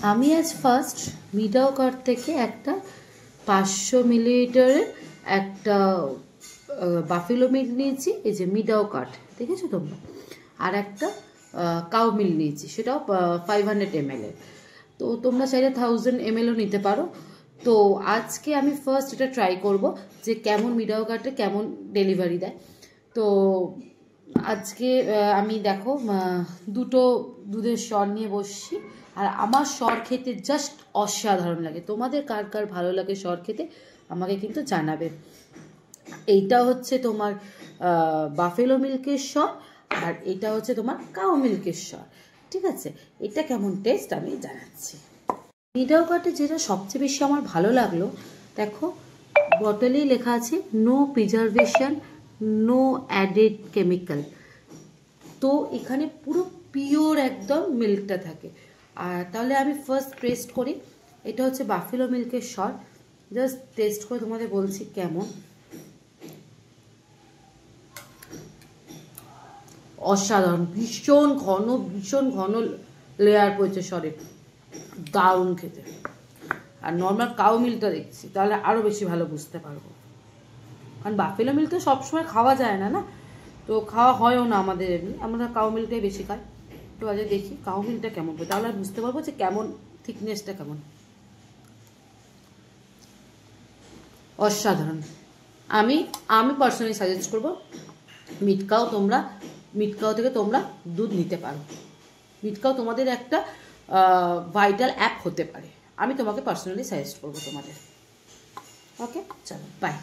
আমি আজ first মিডাও card থেকে একটা 500 মিলিলিটারের একটা বাফেলো মিল্ক নিয়েছি। এই যে মিডাও কার্ড দেখেছো তোমরা, আর একটা কাউ মিল্ক নিয়েছি, সেটাও 500 ml এর। তো তোমরা চাইলে 1000 mlও নিতে পারো। তো আজকে আমি ফার্স্ট এটা ট্রাই করব যে কেমন মিডাও কার্ডে কেমন ডেলিভারি দেয়। তো আজকে আমি দেখো দুটো দুধের স্বর নিয়ে বসছি, আর আমার স্বর খেতে জাস্ট অসাধারণ লাগে। তোমাদের কার কার ভালো লাগে স্বর খেতে আমাকে কিন্তু জানাবে। এইটা হচ্ছে তোমার বাফেলো মিল্কের স্বর, আর এটা হচ্ছে তোমার কাউ মিল্কের স্বর। ঠিক আছে, এটা কেমন টেস্ট আমি জানাচ্ছি। মিডাও কার্ডে যেটা সবচেয়ে বেশি আমার ভালো লাগলো, দেখো বটলেই লেখা আছে no preservation, no added chemical. তো এখানে পুরো পিওর একদম মিল্কটা থাকে। আর তাহলে আমি ফার্স্ট টেস্ট করি। এটা হচ্ছে বাফেলো মিল্কের স্বর, জাস্ট টেস্ট করে তোমাদের বলছি কেমন। অসাধারণ, ভীষণ ঘন লেয়ার পড়েছে স্বরে, দারুণ খেতে। আর নর্মাল কাউ মিল্কটা দেখছি, তাহলে আরও বেশি ভালো বুঝতে পারবো। কারণ বাফেলো মিল্ক তো সবসময় খাওয়া যায় না, না তো খাওয়া হয়ও না আমাদের, এমনি আমরা কাউ মিল্কটাই বেশি খাই। তো আজ দেখি কাউ মিল্কটা কেমন, তাহলে বুঝতে পারবো যে কেমন থিকনেসটা কেমন। অসাধারণ। আমি পার্সোনালি সাজেস্ট করবো মিটকাও থেকে তোমরা দুধ নিতে পারো। মিটকাও তোমাদের একটা ভাইটাল অ্যাপ হতে পারে। আমি তোমাকে পার্সোনালি সাজেস্ট করবো তোমাদের। ওকে, চলো বাই।